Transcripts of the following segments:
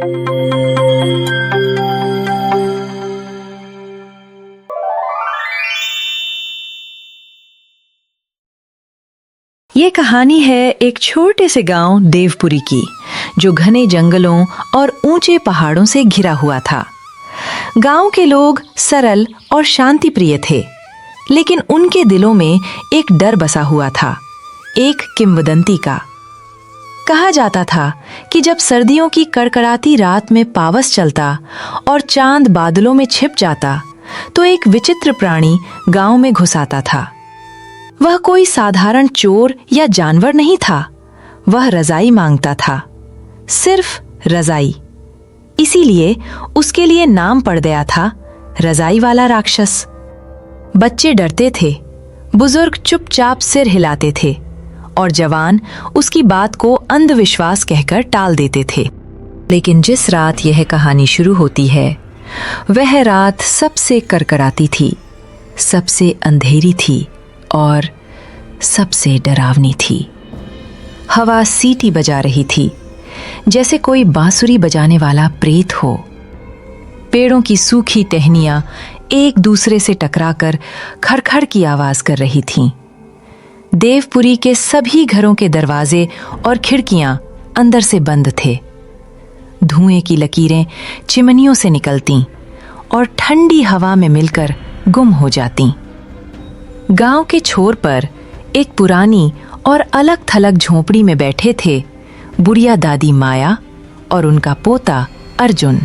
ये कहानी है एक छोटे से गांव देवपुरी की, जो घने जंगलों और ऊंचे पहाड़ों से घिरा हुआ था। गांव के लोग सरल और शांति प्रिय थे, लेकिन उनके दिलों में एक डर बसा हुआ था, एक किंवदंती का। कहा जाता था कि जब सर्दियों की कड़कड़ाती रात में पावस चलता और चांद बादलों में छिप जाता, तो एक विचित्र प्राणी गांव में घुस आता था। वह कोई साधारण चोर या जानवर नहीं था, वह रजाई मांगता था, सिर्फ रजाई। इसीलिए उसके लिए नाम पड़ गया था रजाई वाला राक्षस। बच्चे डरते थे, बुजुर्ग चुपचाप सिर हिलाते थे और जवान उसकी बात को अंधविश्वास कहकर टाल देते थे। लेकिन जिस रात यह कहानी शुरू होती है, वह रात सबसे करकराती थी, सबसे अंधेरी थी और सबसे डरावनी थी। हवा सीटी बजा रही थी, जैसे कोई बांसुरी बजाने वाला प्रेत हो। पेड़ों की सूखी टहनियां एक दूसरे से टकराकर खड़खड़ की आवाज कर रही थीं। देवपुरी के सभी घरों के दरवाजे और खिड़कियां अंदर से बंद थे। धुएं की लकीरें चिमनियों से निकलतीं और ठंडी हवा में मिलकर गुम हो जातीं। गांव के छोर पर एक पुरानी और अलग थलग झोपड़ी में बैठे थे बुढ़िया दादी माया और उनका पोता अर्जुन।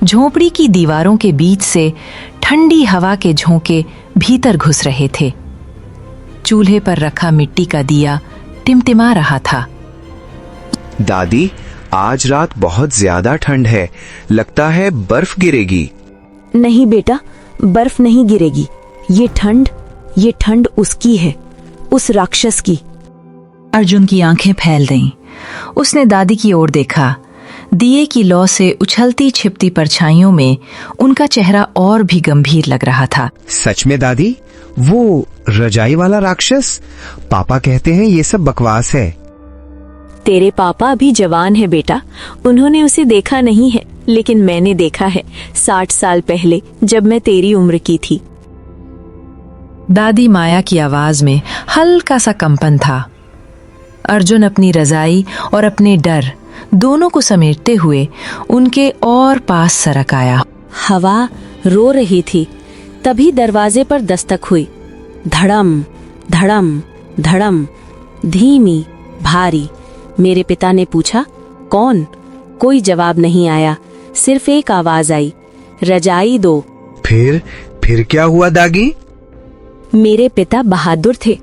झोपड़ी की दीवारों के बीच से ठंडी हवा के झोंके भीतर घुस रहे थे। चूल्हे पर रखा मिट्टी का दिया टिमटिमा रहा था। दादी, आज रात बहुत ज्यादा ठंड है, लगता है बर्फ गिरेगी। नहीं बेटा, बर्फ नहीं गिरेगी। ये ठंड उसकी है, उस राक्षस की। अर्जुन की आंखें फैल गईं। उसने दादी की ओर देखा। दिए की लौ से उछलती छिपती परछाइयों में उनका चेहरा और भी गंभीर लग रहा था। सच में दादी, वो रजाई वाला राक्षस? पापा कहते हैं ये सब बकवास है। तेरे पापा अभी जवान है बेटा, उन्होंने उसे देखा नहीं है, लेकिन मैंने देखा है 60 साल पहले, जब मैं तेरी उम्र की थी। दादी माया की आवाज में हल्का सा कंपन था। अर्जुन अपनी रजाई और अपने डर दोनों को समेटते हुए उनके और पास सरक आया। हवा रो रही थी। तभी दरवाजे पर दस्तक हुई। धड़म धड़म धड़म, धीमी भारी। मेरे पिता ने पूछा, कौन? कोई जवाब नहीं आया, सिर्फ एक आवाज आई, रजाई दो। फिर क्या हुआ दागी? मेरे पिता बहादुर थे।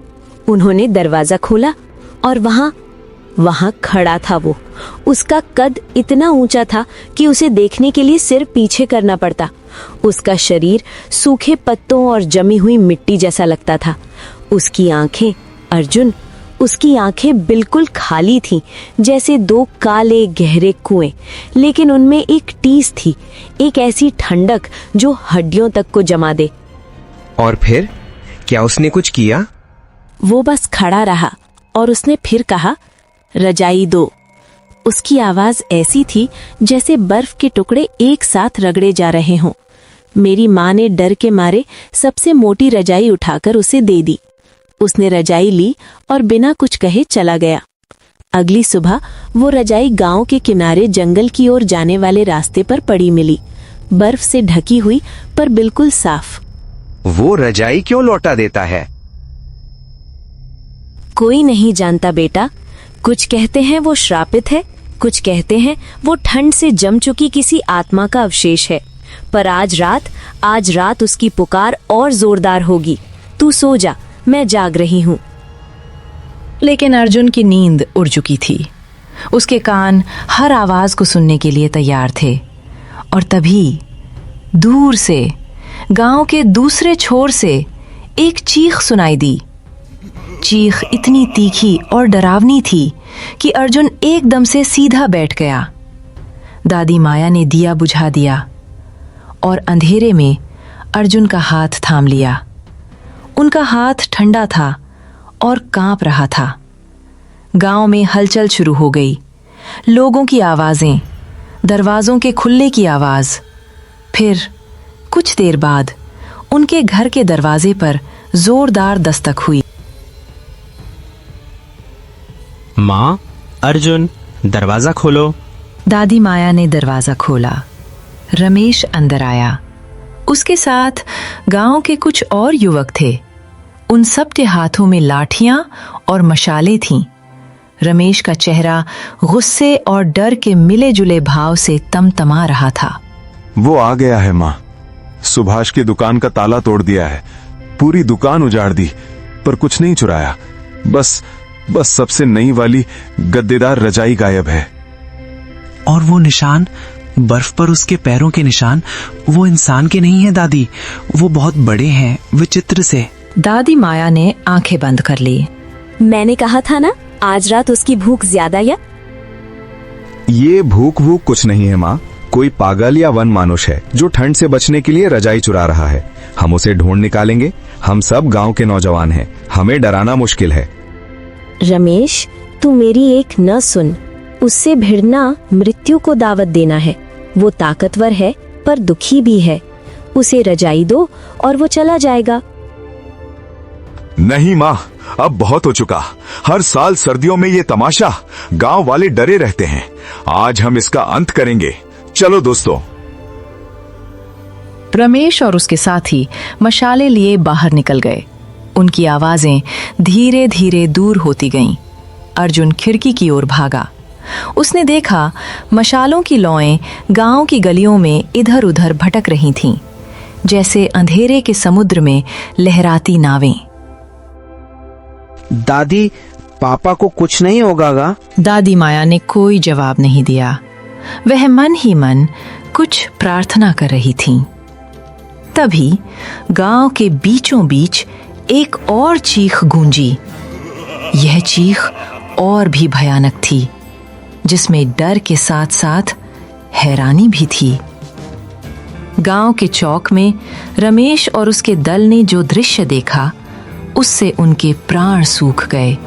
उन्होंने दरवाजा खोला और वहां खड़ा था वो। उसका कद इतना ऊंचा था कि उसे देखने के लिए सिर पीछे करना पड़ता। उसका शरीर सूखे पत्तों और जमी हुई मिट्टी जैसा लगता था। उसकी आंखें, अर्जुन, उसकी आंखें बिल्कुल खाली थीं, जैसे दो काले गहरे कुएं, लेकिन उनमें एक टीस थी, एक ऐसी ठंडक जो हड्डियों तक को जमा दे। और फिर क्या उसने कुछ किया? वो बस खड़ा रहा और उसने फिर कहा, रजाई दो। उसकी आवाज ऐसी थी जैसे बर्फ के टुकड़े एक साथ रगड़े जा रहे हों। मेरी माँ ने डर के मारे सबसे मोटी रजाई उठाकर उसे दे दी। उसने रजाई ली और बिना कुछ कहे चला गया। अगली सुबह वो रजाई गांव के किनारे जंगल की ओर जाने वाले रास्ते पर पड़ी मिली, बर्फ से ढकी हुई पर बिल्कुल साफ। वो रजाई क्यों लौटा देता है? कोई नहीं जानता बेटा। कुछ कहते हैं वो श्रापित है, कुछ कहते हैं वो ठंड से जम चुकी किसी आत्मा का अवशेष है। पर आज रात उसकी पुकार और जोरदार होगी। तू सो जा, मैं जाग रही हूँ। लेकिन अर्जुन की नींद उड़ चुकी थी। उसके कान हर आवाज को सुनने के लिए तैयार थे। और तभी दूर से, गांव के दूसरे छोर से एक चीख सुनाई दी। चीख इतनी तीखी और डरावनी थी कि अर्जुन एकदम से सीधा बैठ गया। दादी माया ने दिया बुझा दिया और अंधेरे में अर्जुन का हाथ थाम लिया। उनका हाथ ठंडा था और कांप रहा था। गांव में हलचल शुरू हो गई। लोगों की आवाजें, दरवाजों के खुलने की आवाज। फिर कुछ देर बाद उनके घर के दरवाजे पर जोरदार दस्तक हुई। माँ, अर्जुन, दरवाजा खोलो। दादी माया ने दरवाजा खोला। रमेश अंदर आया। उसके साथ गांव के कुछ और युवक थे। उन सब के हाथों में लाठियां और मशालें थीं। रमेश का चेहरा गुस्से और डर के मिले जुले भाव से तमतमा रहा था। वो आ गया है माँ। सुभाष की दुकान का ताला तोड़ दिया है, पूरी दुकान उजाड़ दी, पर कुछ नहीं चुराया। बस सबसे नई वाली गद्देदार रजाई गायब है। और वो निशान, बर्फ पर उसके पैरों के निशान, वो इंसान के नहीं है दादी, वो बहुत बड़े हैं, विचित्र से। दादी माया ने आंखें बंद कर ली। मैंने कहा था ना, आज रात उसकी भूख ज्यादा या? ये भूख कुछ नहीं है माँ। कोई पागल या वन मानुष है जो ठंड से बचने के लिए रजाई चुरा रहा है। हम उसे ढूंढ निकालेंगे। हम सब गांव के नौजवान हैं, हमें डराना मुश्किल है। रमेश, तू मेरी एक न सुन। उससे भिड़ना मृत्यु को दावत देना है। वो ताकतवर है पर दुखी भी है। उसे रजाई दो और वो चला जाएगा। नहीं माँ, अब बहुत हो चुका। हर साल सर्दियों में ये तमाशा, गांव वाले डरे रहते हैं। आज हम इसका अंत करेंगे। चलो दोस्तों। रमेश और उसके साथी मशाले लिए बाहर निकल गए। उनकी आवाजें धीरे धीरे दूर होती गईं। अर्जुन खिड़की की ओर भागा। उसने देखा मशालों की लौएं गांव की गलियों में इधर उधर भटक रही थीं, जैसे अंधेरे के समुद्र में लहराती नावें। दादी, पापा को कुछ नहीं होगा? दादी माया ने कोई जवाब नहीं दिया। वह मन ही मन कुछ प्रार्थना कर रही थीं। तभी गांव के बीचों बीच एक और चीख गूंजी। यह चीख और भी भयानक थी, जिसमें डर के साथ साथ हैरानी भी थी। गांव के चौक में रमेश और उसके दल ने जो दृश्य देखा, उससे उनके प्राण सूख गए।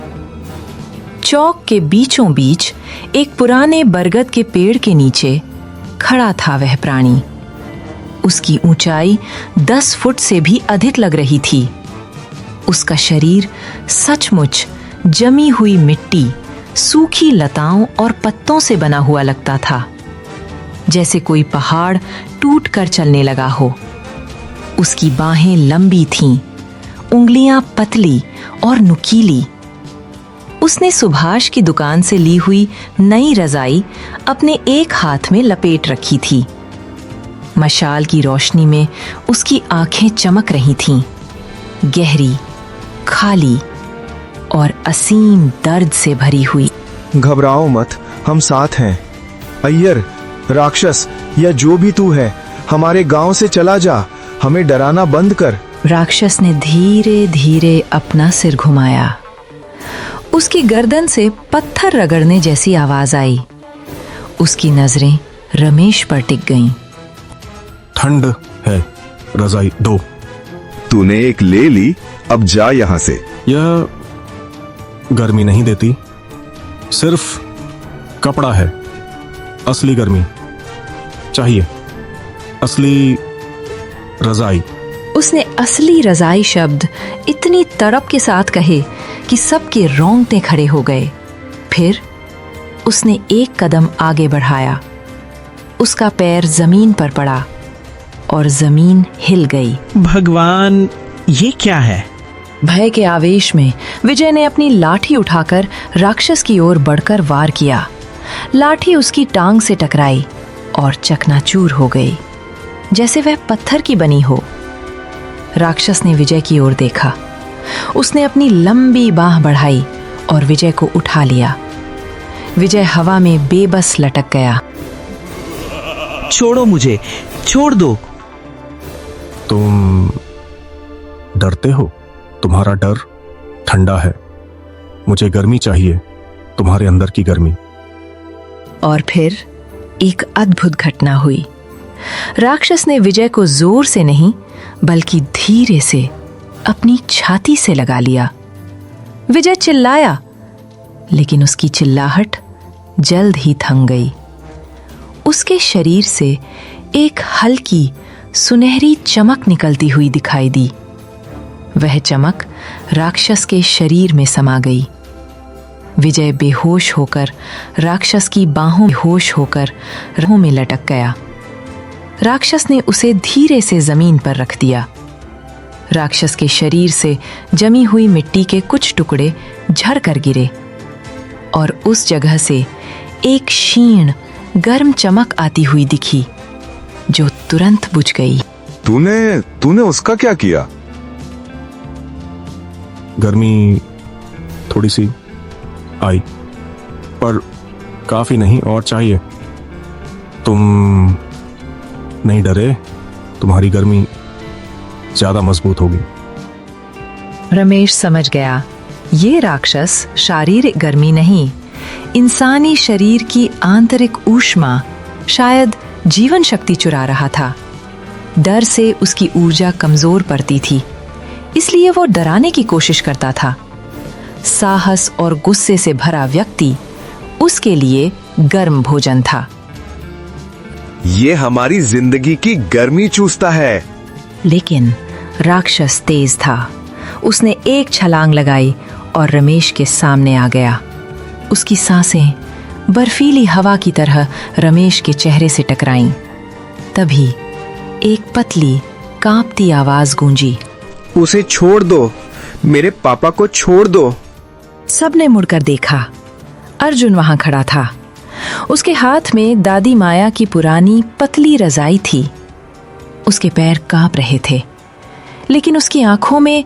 चौक के बीचों बीच एक पुराने बरगद के पेड़ के नीचे खड़ा था वह प्राणी। उसकी ऊंचाई 10 फुट से भी अधिक लग रही थी। उसका शरीर सचमुच जमी हुई मिट्टी, सूखी लताओं और पत्तों से बना हुआ लगता था, जैसे कोई पहाड़ टूट कर चलने लगा हो। उसकी बाहें लंबी थीं, उंगलियां पतली और नुकीली। उसने सुभाष की दुकान से ली हुई नई रजाई अपने एक हाथ में लपेट रखी थी। मशाल की रोशनी में उसकी आंखें चमक रही थीं, गहरी, खाली और असीम दर्द से भरी हुई। घबराओ मत, हम साथ हैं। अय्यर, राक्षस या जो भी तू है, हमारे गांव से चला जा। हमें डराना बंद कर। राक्षस ने धीरे धीरे अपना सिर घुमाया। उसकी गर्दन से पत्थर रगड़ने जैसी आवाज आई। उसकी नजरें रमेश पर टिक गईं। ठंड है, रजाई दो। तूने एक ले ली, अब जा यहाँ से। यह गर्मी नहीं देती, सिर्फ कपड़ा है। असली गर्मी चाहिए, असली रजाई। उसने असली रजाई शब्द इतनी तड़प के साथ कहे कि सबके रोंगटे खड़े हो गए। फिर उसने एक कदम आगे बढ़ाया। उसका पैर जमीन पर पड़ा और जमीन हिल गई। भगवान, ये क्या है? भय के आवेश में विजय ने अपनी लाठी उठाकर राक्षस की ओर बढ़कर वार किया। लाठी उसकी टांग से टकराई और चकनाचूर हो गई, जैसे वह पत्थर की बनी हो। राक्षस ने विजय की ओर देखा। उसने अपनी लंबी बाह बढ़ाई और विजय को उठा लिया। विजय हवा में बेबस लटक गया। छोड़ो मुझे, छोड़ दो। तुम डरते हो? तुम्हारा डर ठंडा है, मुझे गर्मी चाहिए, तुम्हारे अंदर की गर्मी। और फिर एक अद्भुत घटना हुई। राक्षस ने विजय को जोर से नहीं बल्कि धीरे से अपनी छाती से लगा लिया। विजय चिल्लाया, लेकिन उसकी चिल्लाहट जल्द ही थम गई। उसके शरीर से एक हल्की सुनहरी चमक निकलती हुई दिखाई दी। वह चमक राक्षस के शरीर में समा गई। विजय बेहोश होकर राक्षस की बाहों में लटक गया। राक्षस ने उसे धीरे से जमीन पर रख दिया। राक्षस के शरीर से जमी हुई मिट्टी के कुछ टुकड़े झड़ कर गिरे और उस जगह से एक क्षीण गर्म चमक आती हुई दिखी, जो तुरंत बुझ गई। तूने उसका क्या किया? गर्मी थोड़ी सी आई, पर काफी नहीं और चाहिए। तुम नहीं डरे? तुम्हारी गर्मी ज्यादा मजबूत होगी। रमेश समझ गया, ये राक्षस शारीरिक गर्मी नहीं, इंसानी शरीर की आंतरिक ऊष्मा, शायद जीवन शक्ति चुरा रहा था। डर से उसकी ऊर्जा कमजोर पड़ती थी, इसलिए वो डराने की कोशिश करता था। साहस और गुस्से से भरा व्यक्ति उसके लिए गर्म भोजन था। ये हमारी जिंदगी की गर्मी चूसता है। लेकिन राक्षस तेज था। उसने एक छलांग लगाई और रमेश के सामने आ गया। उसकी सांसें बर्फीली हवा की तरह रमेश के चेहरे से टकराईं। तभी एक पतली कांपती आवाज गूंजी, उसे छोड़ दो, मेरे पापा को छोड़ दो। सबने मुड़कर देखा। अर्जुन वहां खड़ा था। उसके हाथ में दादी माया की पुरानी पतली रजाई थी। उसके पैर कांप रहे थे, लेकिन उसकी आंखों में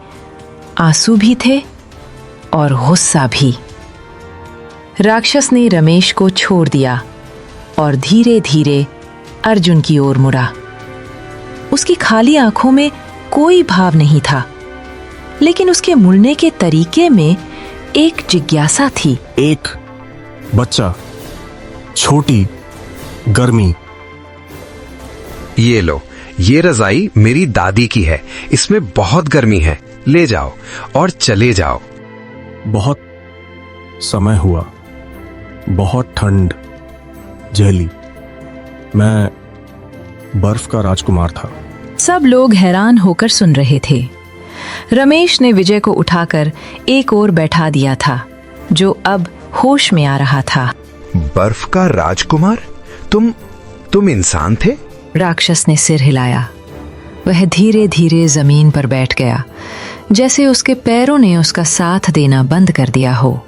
आंसू भी थे और गुस्सा भी। राक्षस ने रमेश को छोड़ दिया और धीरे धीरे अर्जुन की ओर मुड़ा। उसकी खाली आंखों में कोई भाव नहीं था, लेकिन उसके मुड़ने के तरीके में एक जिज्ञासा थी। एक बच्चा, छोटी गर्मी। ये लो, ये रजाई मेरी दादी की है, इसमें बहुत गर्मी है, ले जाओ और चले जाओ। बहुत समय हुआ, बहुत ठंड झेली। मैं बर्फ का राजकुमार था। सब लोग हैरान होकर सुन रहे थे। रमेश ने विजय को उठाकर एक ओर बैठा दिया था, जो अब होश में आ रहा था। बर्फ का राजकुमार? तुम इंसान थे? राक्षस ने सिर हिलाया। वह धीरे धीरे जमीन पर बैठ गया, जैसे उसके पैरों ने उसका साथ देना बंद कर दिया हो।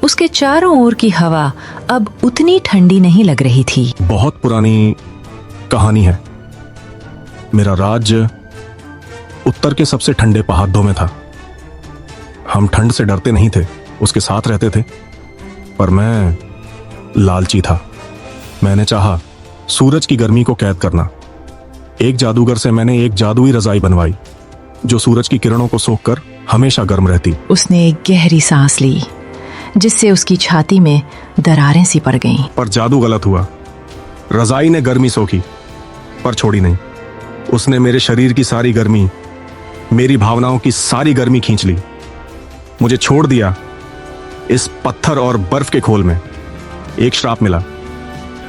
उसके चारों ओर की हवा अब उतनी ठंडी नहीं लग रही थी। बहुत पुरानी कहानी है। मेरा राज्य उत्तर के सबसे ठंडे पहाड़ों में था। हम ठंड से डरते नहीं थे, उसके साथ रहते थे। पर मैं लालची था। मैंने चाहा सूरज की गर्मी को कैद करना। एक जादूगर से मैंने एक जादुई रजाई बनवाई, जो सूरज की किरणों को सोखकर हमेशा गर्म रहती। उसने एक गहरी सांस ली, जिससे उसकी छाती में दरारें सी पड़ गईं। पर जादू गलत हुआ। रजाई ने गर्मी सोखी, पर छोड़ी नहीं। उसने मेरे शरीर की सारी गर्मी, मेरी भावनाओं की सारी गर्मी खींच ली। मुझे छोड़ दिया इस पत्थर और बर्फ के खोल में। एक श्राप मिला,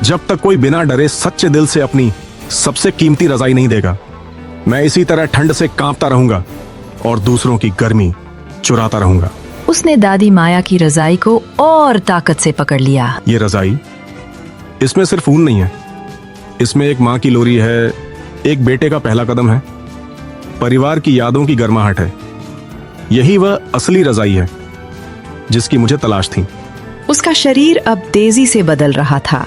जब तक कोई बिना डरे सच्चे दिल से अपनी सबसे कीमती रजाई नहीं देगा, मैं इसी तरह ठंड से कांपता रहूंगा और दूसरों की गर्मी चुराता रहूंगा। उसने दादी माया की रजाई को और ताकत से पकड़ लिया। ये रजाई, इसमें सिर्फ ऊन नहीं है, इसमें एक माँ की लोरी है, एक बेटे का पहला कदम है, परिवार की यादों की गर्माहट है। यही वह असली रजाई है जिसकी मुझे तलाश थी। उसका शरीर अब तेजी से बदल रहा था।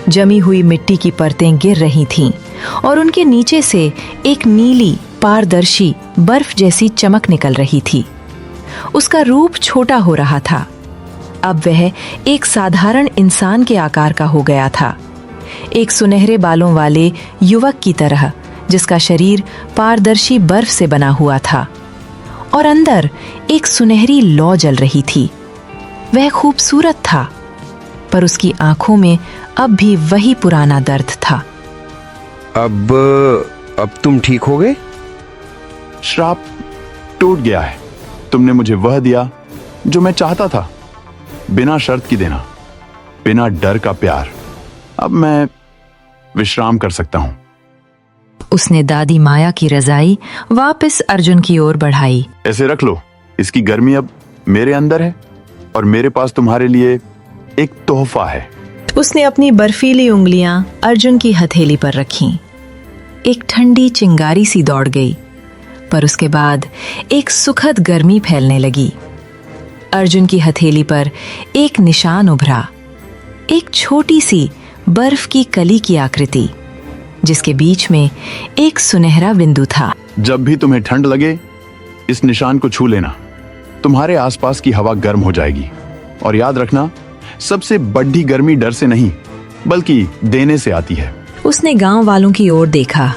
जमी हुई मिट्टी की परतें गिर रही थीं और उनके नीचे से एक नीली पारदर्शी बर्फ जैसी चमक निकल रही थी। उसका रूप छोटा हो रहा था। अब वह एक साधारण इंसान के आकार का हो गया था, एक सुनहरे बालों वाले युवक की तरह, जिसका शरीर पारदर्शी बर्फ से बना हुआ था और अंदर एक सुनहरी लौ जल रही थी। वह खूबसूरत था, पर उसकी आंखों में अब भी वही पुराना दर्द था। अब तुम ठीक हो गए? श्राप टूट गया है। तुमने मुझे वह दिया जो मैं चाहता था, बिना शर्त की देना, बिना डर का प्यार। अब मैं विश्राम कर सकता हूँ। उसने दादी माया की रजाई वापस अर्जुन की ओर बढ़ाई। ऐसे रख लो, इसकी गर्मी अब मेरे अंदर है और मेरे पास तुम्हारे लिए एक तोहफा है। उसने अपनी बर्फीली उंगलियां अर्जुन की हथेली पर रखीं। एक ठंडी चिंगारी सी दौड़ गई, पर उसके बाद एक सुखद गर्मी फैलने लगी। अर्जुन की हथेली पर एक निशान उभरा, एक छोटी सी बर्फ की कली की आकृति, जिसके बीच में एक सुनहरा बिंदु था। जब भी तुम्हें ठंड लगे, इस निशान को छू लेना। तुम्हारे आसपास की हवा गर्म हो जाएगी। और याद रखना, सबसे बड़ी गर्मी डर से नहीं, बल्कि देने से आती है। उसने गांव वालों की ओर देखा,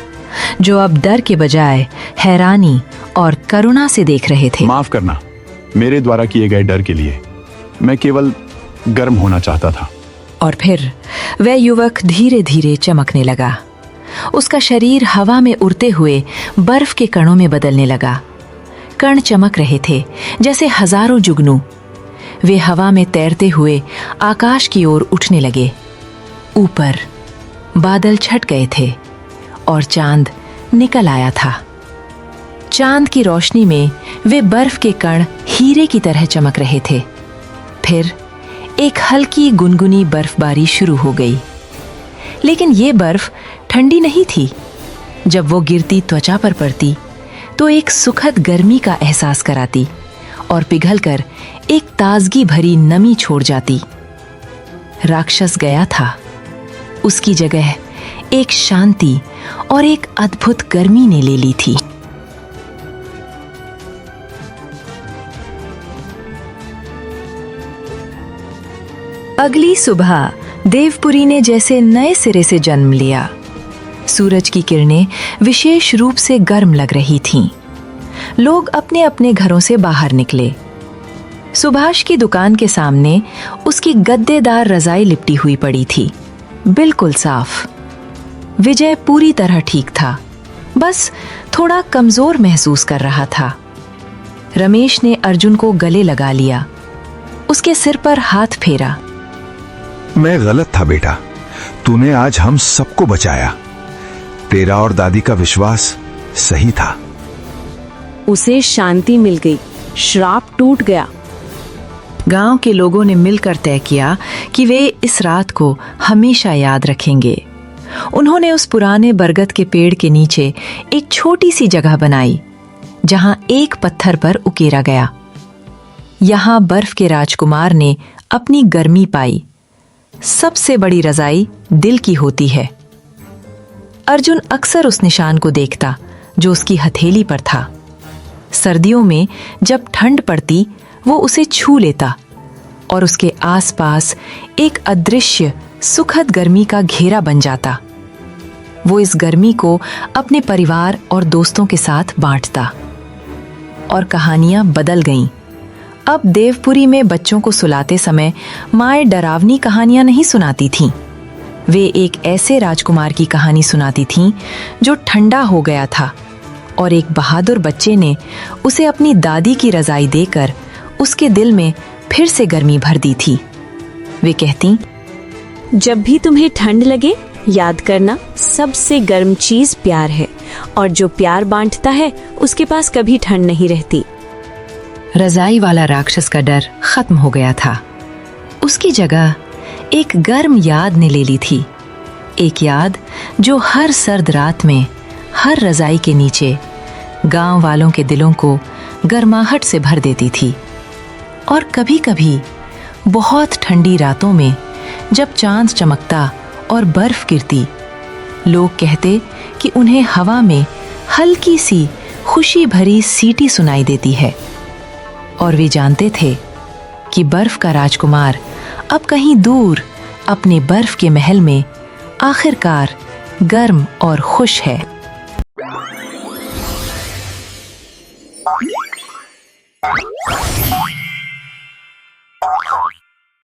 जो अब डर के बजाय हैरानी और करुणा से देख रहे थे। माफ करना मेरे द्वारा किए गए डर के लिए। मैं केवल गर्म होना चाहता था। और फिर वह युवक धीरे धीरे चमकने लगा। उसका शरीर हवा में उड़ते हुए बर्फ के कणों में बदलने लगा। कण चमक रहे थे जैसे हजारों जुगनू। वे हवा में तैरते हुए आकाश की ओर उठने लगे। ऊपर बादल छट गए थे और चांद निकल आया था। चांद की रोशनी में वे बर्फ के कण हीरे की तरह चमक रहे थे। फिर एक हल्की गुनगुनी बर्फबारी शुरू हो गई, लेकिन ये बर्फ ठंडी नहीं थी। जब वो गिरती त्वचा पर पड़ती तो एक सुखद गर्मी का एहसास कराती और पिघलकर एक ताजगी भरी नमी छोड़ जाती। राक्षस गया था। उसकी जगह एक शांति और एक अद्भुत गर्मी ने ले ली थी। अगली सुबह देवपुरी ने जैसे नए सिरे से जन्म लिया। सूरज की किरणें विशेष रूप से गर्म लग रही थीं। लोग अपने अपने घरों से बाहर निकले। सुभाष की दुकान के सामने उसकी गद्देदार रजाई लिपटी हुई पड़ी थी, बिल्कुल साफ। विजय पूरी तरह ठीक था, बस थोड़ा कमजोर महसूस कर रहा था। रमेश ने अर्जुन को गले लगा लिया, उसके सिर पर हाथ फेरा। मैं गलत था बेटा, तूने आज हम सबको बचाया। तेरा और दादी का विश्वास सही था। उसे शांति मिल गई, श्राप टूट गया। गांव के लोगों ने मिलकर तय किया कि वे इस रात को हमेशा याद रखेंगे। उन्होंने उस पुराने बरगद के पेड़ के नीचे एक छोटी सी जगह बनाई, जहां एक पत्थर पर उकेरा गया। यहां बर्फ के राजकुमार ने अपनी गर्मी पाई। सबसे बड़ी रजाई दिल की होती है। अर्जुन अक्सर उस निशान को देखता जो उसकी हथेली पर था। सर्दियों में जब ठंड पड़ती, वो उसे छू लेता और उसके आसपास एक अदृश्य सुखद गर्मी का घेरा बन जाता। वो इस गर्मी को अपने परिवार और दोस्तों के साथ बांटता। और कहानियां बदल गईं। अब देवपुरी में बच्चों को सुलाते समय माएं डरावनी कहानियां नहीं सुनाती थीं। वे एक ऐसे राजकुमार की कहानी सुनाती थीं जो ठंडा हो गया था और एक बहादुर बच्चे ने उसे अपनी दादी की रजाई देकर उसके दिल में फिर से गर्मी भर दी थी। वे कहती, जब भी तुम्हें ठंड लगे, याद करना, सबसे गर्म चीज प्यार है, और जो प्यार बांटता है उसके पास कभी ठंड नहीं रहती। रजाई वाला राक्षस का डर खत्म हो गया था। उसकी जगह एक गर्म याद ने ले ली थी। एक याद जो हर सर्द रात में हर रजाई के नीचे गांव वालों के दिलों को गर्माहट से भर देती थी। और कभी-कभी बहुत ठंडी रातों में जब चांद चमकता और बर्फ गिरती, लोग कहते कि उन्हें हवा में हल्की सी खुशी भरी सीटी सुनाई देती है। और वे जानते थे कि बर्फ का राजकुमार अब कहीं दूर अपने बर्फ के महल में आखिरकार गर्म और खुश है।